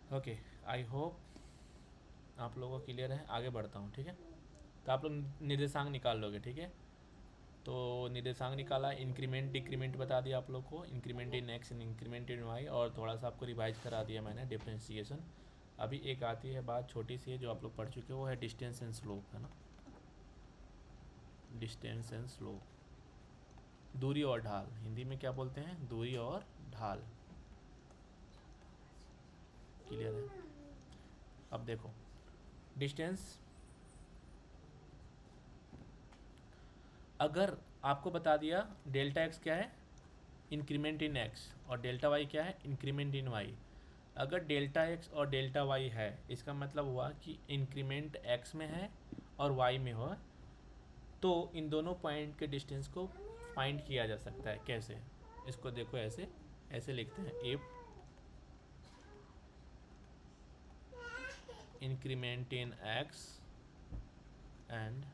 Okay, I hope आप लोगों को क्लियर है। आगे बढ़ता हूँ, ठीक है। तो आप लोग निर्देशांक निकाल लोगे, ठीक है। तो निर्देशांक निकाला, इंक्रीमेंट डिक्रीमेंट बता दिया आप लोग को, increment in x and increment in y, और थोड़ा सा आपको रिवाइज करा दिया मैंने डिफ्रेंशिएशन। अभी एक आती है बात छोटी सी है जो आप लोग पढ़ चुके हो, वो है डिस्टेंस एंड स्लोप, है ना। डिस्टेंस एंड स्लोप, दूरी और ढाल, हिंदी में क्या बोलते हैं, दूरी और ढाल। क्लियर है। अब देखो, डिस्टेंस, अगर आपको बता दिया डेल्टा एक्स क्या है, इंक्रीमेंट इन एक्स, और डेल्टा वाई क्या है, इंक्रीमेंट इन वाई। अगर डेल्टा एक्स और डेल्टा वाई है, इसका मतलब हुआ कि इंक्रीमेंट एक्स में है और वाई में हो, तो इन दोनों पॉइंट के डिस्टेंस को फाइंड किया जा सकता है। कैसे, इसको देखो, ऐसे ऐसे लिखते हैं, if increment in x and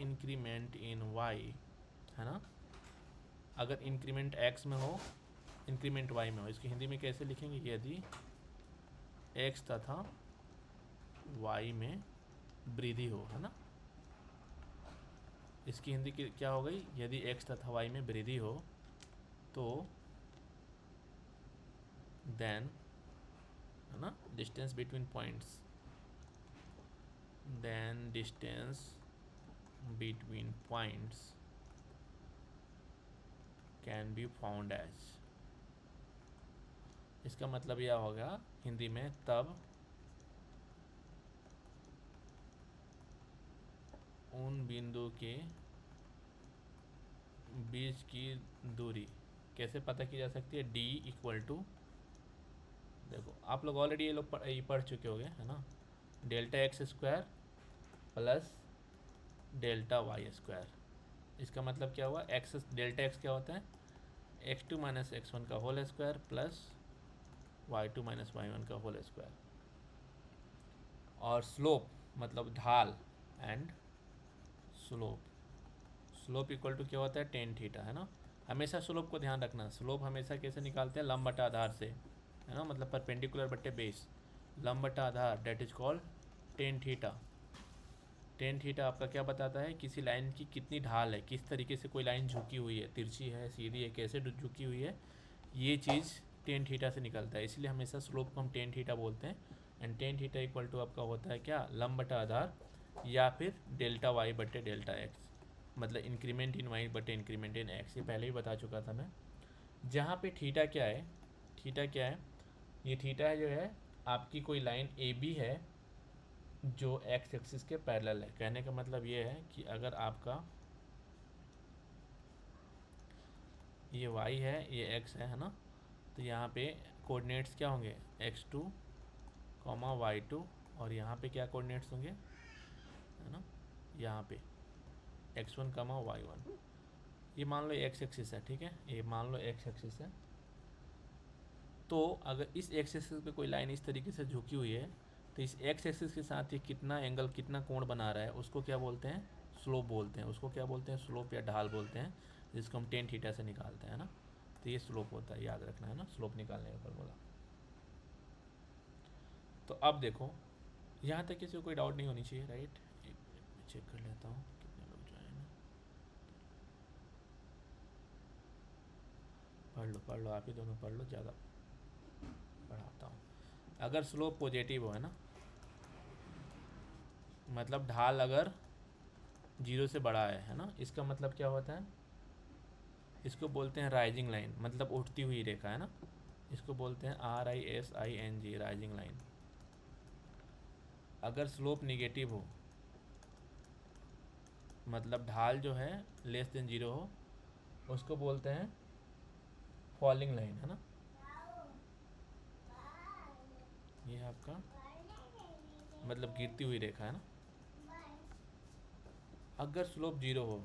increment in y, है ना। अगर इंक्रीमेंट एक्स में हो, इंक्रीमेंट वाई में हो, इसकी हिंदी में कैसे लिखेंगे, यदि एक्स तथा वाई में वृद्धि हो, है ना। इसकी हिंदी की क्या हो गई, यदि एक्स तथा वाई में वृद्धि हो तो देन, है ना, distance between points, then distance between points can be found as. इसका मतलब यह होगा हिंदी में, तब उन बिंदु के बीच की दूरी कैसे पता की जा सकती है, डी इक्वल टू, देखो आप लोग ऑलरेडी ये लोग ये पढ़ चुके होंगे, है ना, delta x square plus delta y square. इसका मतलब क्या हुआ, एक्स, डेल्टा एक्स क्या होता है, x two minus x one का whole square plus y two minus y one का होल स्क्वायर। और स्लोप मतलब ढाल, and slope, slope equal to क्या होता है, टेन थीटा, है ना। हमेशा स्लोप को ध्यान रखना, स्लोप हमेशा कैसे निकालते हैं, लंब बटा आधार से, है ना, मतलब परपेंडिकुलर बट्टे बेस, लंब बटा आधार, that is called tan theta. Tan theta आपका क्या बताता है, किसी लाइन की कितनी ढाल है, किस तरीके से कोई लाइन झुकी हुई है, तिरछी है, सीधी है, कैसे झुकी हुई है, ये चीज़ टेन थीटा से निकलता है। इसलिए हमेशा स्लोप को हम टेन थीटा बोलते हैं। And tan theta equal to आपका होता है क्या, लंब बटा आधार, या फिर डेल्टा वाई बटे डेल्टा एक्स, मतलब इंक्रीमेंट इन वाई बटे इंक्रीमेंट इन एक्स। ये पहले ही बता चुका था मैं। जहाँ पे थीटा क्या है, थीटा क्या है, ये थीटा है जो है, आपकी कोई लाइन ए बी है जो एक्स एक्सिस के पैरेलल है। कहने का मतलब ये है कि अगर आपका ये वाई है, ये एक्स है ना, तो यहाँ पे कोऑर्डिनेट्स क्या होंगे, x two comma y two, और यहाँ पे क्या कोऑर्डिनेट्स होंगे, है ना, यहाँ पे x one comma y one. ये मान लो एक्स एक्सिस है, ठीक है, ये मान लो एक्स एक्सिस है। तो अगर इस एक्स एक्सिस पे कोई लाइन इस तरीके से झुकी हुई है, तो इस एक्स एक्सिस के साथ ये कितना एंगल, कितना कोण बना रहा है, उसको क्या बोलते हैं, स्लोप बोलते हैं। उसको क्या बोलते हैं, स्लोप या ढाल बोलते हैं, जिसको हम टेन थीटा से निकालते हैं ना। तो ये स्लोप होता है, याद रखना है ना, स्लोप निकालने का फॉर्मूला। तो अब देखो, यहाँ तक किसी को कोई डाउट नहीं होनी चाहिए, राइट। एक मिनट में चेक कर लेता हूँ कितने लोग जो है ना। पढ़ लो, आप ही दोनों पढ़ लो, ज़्यादा पढ़ाता हूँ। अगर स्लोप पॉजिटिव हो, है ना, मतलब ढाल अगर जीरो से बड़ा है ना, इसका मतलब क्या होता है, इसको बोलते हैं राइजिंग लाइन, मतलब उठती हुई रेखा, है ना। इसको बोलते हैं RISING, राइजिंग लाइन। अगर स्लोप निगेटिव हो, मतलब ढाल जो है लेस देन जीरो हो, उसको बोलते हैं फॉलिंग लाइन, है ना। ये है आपका मतलब गिरती हुई रेखा, है ना। अगर स्लोप जीरो हो,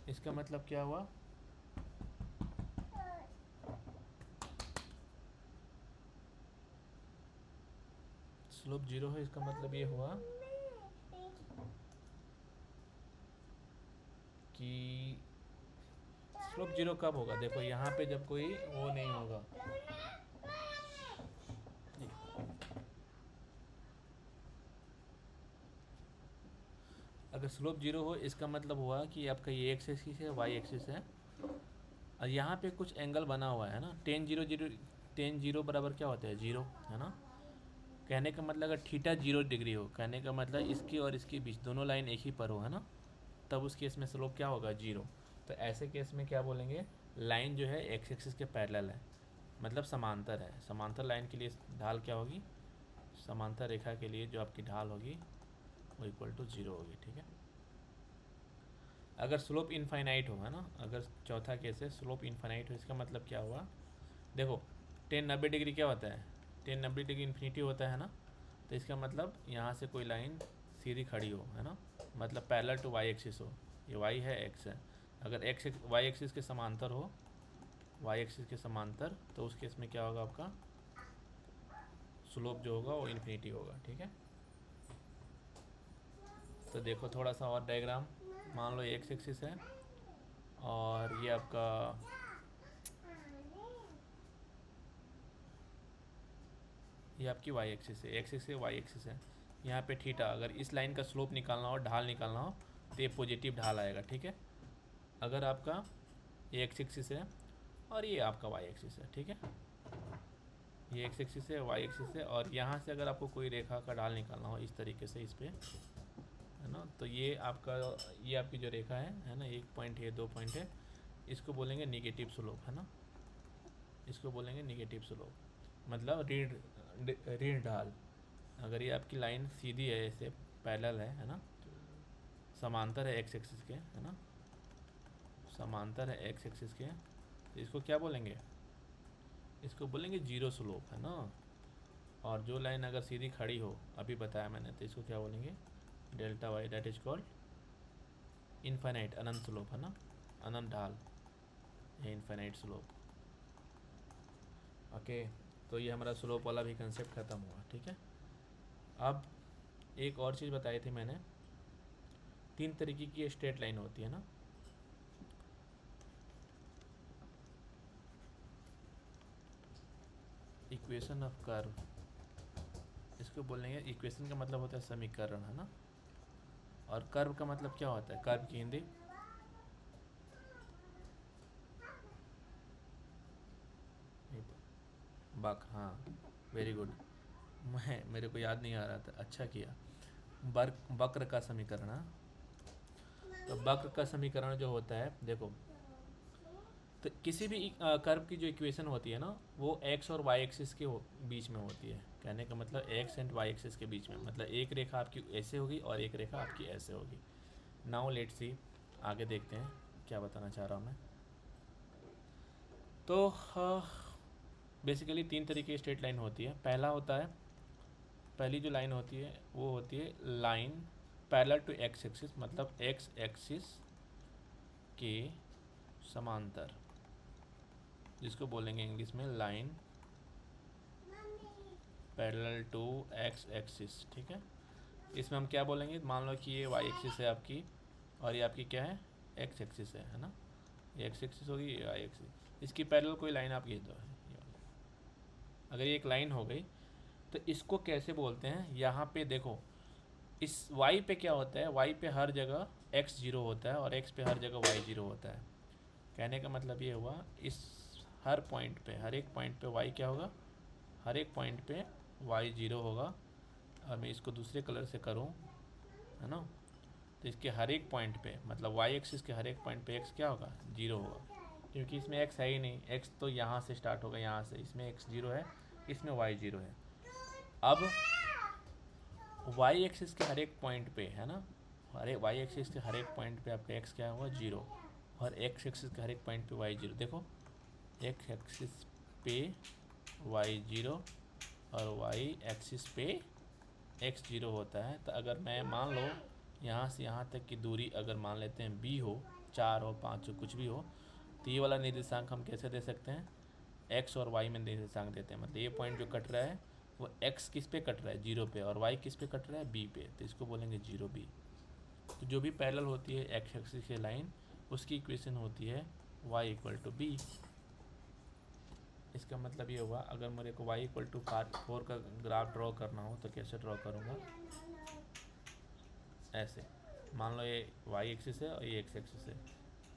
इसका मतलब क्या हुआ, स्लोप जीरो है, इसका मतलब ये हुआ कि स्लोप जीरो कब होगा? देखो यहाँ पे जब कोई वो नहीं होगा, अगर स्लोप जीरो हो इसका मतलब हुआ कि आपका ये एक्स एक्सिस है, वाई एक्सिस है, और यहाँ पे कुछ एंगल बना हुआ है ना, टेन जीरो बराबर क्या होता है? जीरो, है ना। कहने का मतलब अगर थीटा 0 डिग्री हो, कहने का मतलब इसकी और इसके बीच दोनों लाइन एक ही पर हो, है ना, तब उस केस में स्लोप क्या होगा? जीरो। तो ऐसे केस में क्या बोलेंगे? लाइन जो है एक्स एक्सिस के पैरेलल है, मतलब समांतर है। समांतर लाइन के लिए ढाल क्या होगी? समांतर रेखा के लिए जो आपकी ढाल होगी वो इक्वल टू जीरो होगी, ठीक है। अगर स्लोप इनफाइनाइट हो, है ना, अगर चौथा केस है स्लोप इनफाइनाइट हो, इसका मतलब क्या हुआ? देखो 10-90 डिग्री क्या होता है? 10-90 डिग्री इन्फिनिटी होता है ना, तो इसका मतलब यहाँ से कोई लाइन सीधी खड़ी हो, है ना, मतलब पैरेलल टू वाई एक्सिस हो, ये वाई है, एक्स है। अगर एक्स वाई एक्सिस के समांतर हो, वाई एक्सिस के समांतर, तो उस केस में क्या होगा? आपका स्लोप जो होगा वो इन्फिनिटी होगा, ठीक है। तो देखो थोड़ा सा और डायग्राम, मान लो एक्स एक्सिस है और ये आपका ये आपकी वाई एक्सिस है, एक्स एक्सिस वाई एक्सिस है। यहाँ पे थीटा, अगर इस लाइन का स्लोप निकालना हो, ढाल निकालना हो, तो ये पॉजिटिव ढाल आएगा, ठीक है। अगर आपका ये एक्स एक्सिस है और ये आपका वाई एक्सिस है, ठीक है, ये एक्स एक्सिस है, वाई एक्सिस है, और यहाँ से अगर आपको कोई रेखा का ढाल निकालना हो इस तरीके से इस पर, है ना, तो ये आपकी जो रेखा है ना, एक पॉइंट है, 2 पॉइंट है, इसको बोलेंगे निगेटिव स्लोप, है ना, इसको बोलेंगे निगेटिव स्लोप, मतलब ऋण ढाल। अगर ये आपकी लाइन सीधी है, ऐसे पैरेलल है ना, समांतर है एक्स एक्सिस के, है ना, समांतर है एक्स एक्सिस के, तो इसको क्या बोलेंगे? इसको बोलेंगे जीरो स्लोप, है ना। और जो लाइन अगर सीधी खड़ी हो, अभी बताया मैंने, तो इसको क्या बोलेंगे? Delta y, that is called infinite, अनंत स्लोप, है ना, अनंत ढाल, ये इनफाइनाइट स्लोप। ओके, तो ये हमारा स्लोप वाला भी कंसेप्ट ख़त्म हुआ, ठीक है। अब एक और चीज़ बताई थी मैंने, 3 तरीके की स्ट्रेट लाइन होती है ना, इक्वेशन ऑफ कर्व, इसको बोलेंगे, इक्वेशन का मतलब होता है समीकरण, है ना, और कर्व का मतलब क्या होता है? कर्व की हिंदी बक, हाँ, वेरी गुड, मेरे को याद नहीं आ रहा था, अच्छा किया। वक्र का समीकरण, हाँ। तो वक्र का समीकरण जो होता है, देखो, तो किसी भी कर्व की जो इक्वेशन होती है ना, वो एक्स और वाई एक्सिस के बीच में होती है। कहने का मतलब एक्स एंड वाई एक्सिस के बीच में, मतलब एक रेखा आपकी ऐसे होगी और एक रेखा आपकी ऐसे होगी। नाउ लेट्स सी, आगे देखते हैं क्या बताना चाह रहा हूँ मैं। तो बेसिकली 3 तरीके की स्ट्रेट लाइन होती है। पहला होता है, पहली जो लाइन होती है वो होती है line parallel to x axis, मतलब एक्स एक्सिस के समांतर, जिसको बोलेंगे इंग्लिश में line parallel to x axis, ठीक है। इसमें हम क्या बोलेंगे? मान लो कि ये वाई एक्सिस है आपकी और ये आपकी क्या है? एक्स एक्सिस है ना, ये एक्स एक्सिस होगी, ये वाई एक्सिस। इसकी पैरेलल कोई लाइन आप खींच दो, अगर ये एक लाइन हो गई तो इसको कैसे बोलते हैं? यहाँ पे देखो, इस y पे क्या होता है? y पे हर जगह x 0 होता है और x पे हर जगह y 0 होता है। कहने का मतलब ये हुआ, इस हर पॉइंट पे, हर एक पॉइंट पे y क्या होगा? हर एक पॉइंट पे y 0 होगा। और मैं इसको दूसरे कलर से करूँ, है ना, तो इसके हर एक पॉइंट पे, मतलब y एक्सिस के हर एक पॉइंट पे x क्या होगा? 0 होगा, क्योंकि इसमें x है ही नहीं। x तो यहाँ से स्टार्ट होगा, यहाँ से, इसमें x 0 है, इसमें y 0 है। अब y एक्सिस के हर एक पॉइंट पे, है ना, अरे y एक्सिस के हर एक पॉइंट पे आपका x क्या होगा? 0, और x एक्सिस के हर एक पॉइंट पे y 0। देखो, x एक्सिस पे y 0 और y एक्सिस पे x 0 होता है। तो अगर मैं मान लो यहाँ से यहाँ तक की दूरी अगर मान लेते हैं b हो, 4 हो, 5 हो, कुछ भी हो, तो ये वाला निर्देशांक हम कैसे दे सकते हैं? x और y में निर्देशांक देते हैं। मतलब ये पॉइंट जो कट रहा है वो x किस पे कट रहा है? 0 पे, और y किस पे कट रहा है? b पे, तो इसको बोलेंगे 0b। तो जो भी पैरेलल होती है एक्स एक्सिस की लाइन, उसकी इक्वेशन होती है y इक्वल टू बी। इसका मतलब ये हुआ अगर मेरे को y इक्वल टू 4 का ग्राफ ड्रॉ करना हो तो कैसे ड्रॉ करूँगा, ऐसे। मान लो ये y एक्सिस है और ये x एक्सिस है,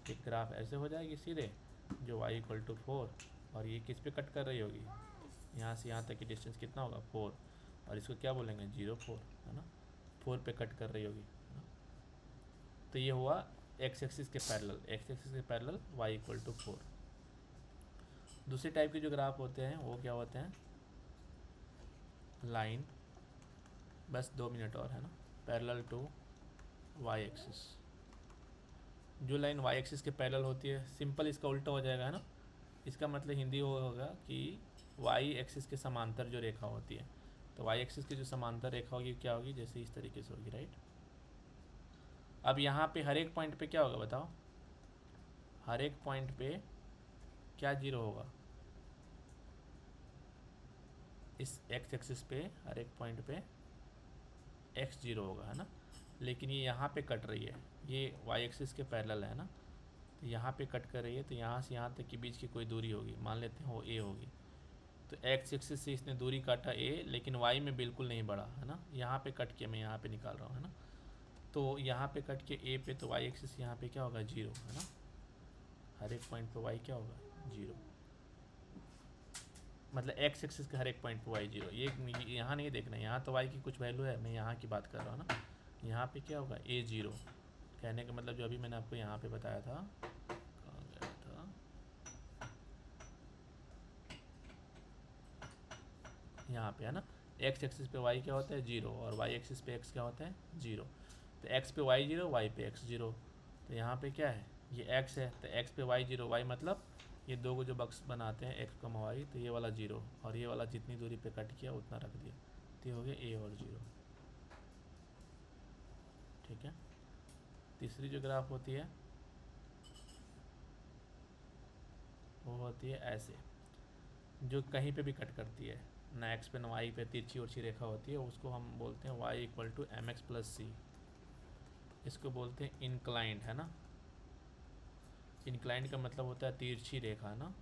एक ग्राफ ऐसे हो जाएगी सीधे जो y इक्वल टू 4, और ये किस पे कट कर रही होगी, यहाँ से यहाँ तक की डिस्टेंस कितना होगा 4, और इसको क्या बोलेंगे 0 4, है ना, 4 पे कट कर रही होगी, है ना। तो ये हुआ x एक्सिस के पैरेलल, x एक्सिस के पैरेलल y इक्वल टू 4। दूसरे टाइप के जो ग्राफ होते हैं वो क्या होते हैं, लाइन, बस 2 मिनट और, है ना, पैरेलल टू y एक्सिस। जो लाइन y एक्सिस के पैरेलल होती है, सिंपल इसका उल्टा हो जाएगा, है ना। इसका मतलब हिंदी होगा कि y एक्सिस के समांतर जो रेखा होती है, तो y एक्सिस की जो समांतर रेखा होगी क्या होगी, जैसे इस तरीके से होगी, राइट। अब यहाँ पे हर एक पॉइंट पे क्या होगा बताओ, हर एक पॉइंट पे क्या 0 होगा, इस x एक्सिस पे हर एक पॉइंट पे x 0 होगा, है ना। लेकिन ये यहाँ पे कट रही है, ये y एक्सिस के पैरेलल है ना, तो यहाँ पे कट कर रही है, तो यहाँ से यहाँ तक के बीच की कोई दूरी होगी, मान लेते हैं वो a होगी। तो x एक्सिस से इसने दूरी काटा a, लेकिन y में बिल्कुल नहीं बढ़ा, है ना। यहाँ पे कट के मैं यहाँ पे निकाल रहा हूँ, है ना। तो यहाँ पे कट के a पे, तो y एक्सिस यहाँ पे क्या होगा 0, है ना। हर एक पॉइंट पे y क्या होगा 0, मतलब x एक्सिस के हर एक पॉइंट पे y 0। ये यहाँ नहीं देखना, यहाँ तो y की कुछ वैल्यू है, मैं यहाँ की बात कर रहा हूँ ना। यहाँ पे क्या होगा a 0, कहने का मतलब जो अभी मैंने आपको यहाँ पे बताया था, कहाँ गया था, यहाँ पे, है ना। x एक्सिस पे y क्या होता है 0, और y एक्सिस पे x क्या होता है 0। तो x पे y 0, y पे x 0। तो यहाँ पे क्या है, ये x है, तो x पे y 0, y मतलब ये दो को जो बक्स बनाते हैं x, y, तो ये वाला 0, और ये वाला जितनी दूरी पे कट किया उतना रख दिया, तो ये हो गया a और 0, ठीक है। तीसरी जो ग्राफ होती है वो होती है ऐसे, जो कहीं पे भी कट करती है, ना x पे ना y पे, तिरछी उर्छी रेखा होती है, उसको हम बोलते हैं y equal to mx plus c. इसको बोलते हैं इंक्लाइंड, है ना। इंक्लाइंड का मतलब होता है तिरछी रेखा, ना,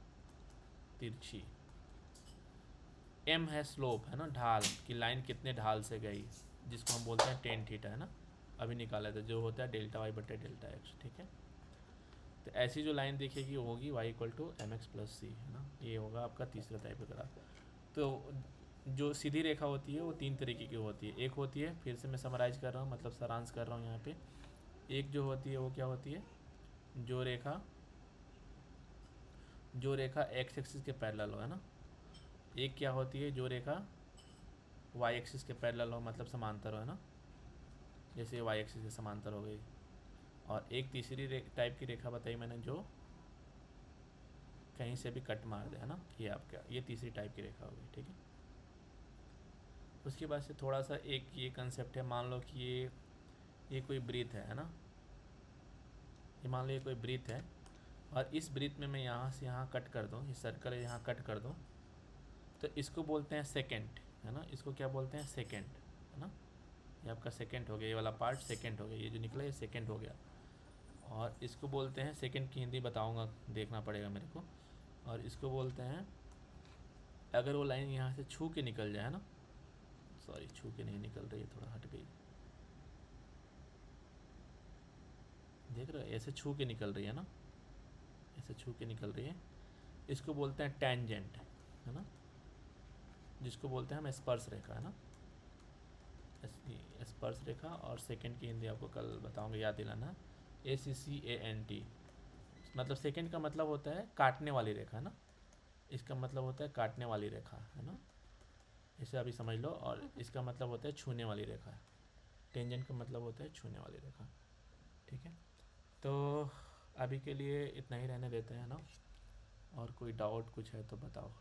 तिरछी। m है स्लोप, है ना, ढाल, कि लाइन कितने ढाल से गई, जिसको हम बोलते हैं टेन थीटा, है ना, अभी निकाला था, जो होता है डेल्टा वाई बटे डेल्टा एक्स, ठीक है। तो ऐसी जो लाइन दिखेगी वो होगी y equal to m x plus c, है ना। ये होगा आपका तीसरा टाइप का ग्राफ। तो जो सीधी रेखा होती है वो 3 तरीके की होती है। एक होती है, फिर से मैं समराइज़ कर रहा हूँ, मतलब सारांश कर रहा हूँ यहाँ पे, एक जो होती है वो क्या होती है, जो रेखा x एक्सिस के पैरेलल हो, है ना। एक क्या होती है, जो रेखा y एक्सिस के पैरेलल हो, मतलब समांतर हो, है ना, जैसे y एक्सिस के समांतर हो गई। और एक तीसरी टाइप की रेखा बताई मैंने, जो कहीं से भी कट मार दे, है ना, ये आपका, ये तीसरी टाइप की रेखा होगी, ठीक है। उसके बाद से थोड़ा सा एक ये कंसेप्ट है, मान लो कि ये कोई ब्रीथ है ना, ये मान लो ये कोई ब्रीथ है, और इस ब्रीथ में मैं यहाँ से यहाँ कट कर दूँ, इस सर्कल यहाँ कट कर दूँ, तो इसको बोलते हैं सेकेंड, है ना। इसको क्या बोलते हैं सेकेंड, है ना। ये आपका सेकेंड हो गया, ये वाला पार्ट सेकेंड हो गया, ये जो निकला ये सेकेंड हो गया। और इसको बोलते हैं, सेकेंड की हिंदी बताऊंगा, देखना पड़ेगा मेरे को। और इसको बोलते हैं, अगर वो लाइन यहाँ से छू के निकल जाए, ना, सॉरी छू के नहीं निकल रही है, थोड़ा हट गई, देख रहे हो, ऐसे छू के निकल रही है ना, ऐसे छू के निकल रही है, इसको बोलते हैं टेंजेंट, है ना, जिसको बोलते हैं हम स्पर्श रेखा, है ना, स्पर्श रेखा। और सेकंड की हिंदी आपको कल बताऊंगा, याद दिलाना, ACCANT। मतलब सेकंड का मतलब होता है काटने वाली रेखा, ना, इसका मतलब होता है काटने वाली रेखा, है ना, इसे अभी समझ लो। और इसका मतलब होता है छूने वाली रेखा, टेंजेंट का मतलब होता है छूने वाली रेखा, ठीक है। तो अभी के लिए इतना ही रहने देते हैं ना, और कोई डाउट कुछ है तो बताओ।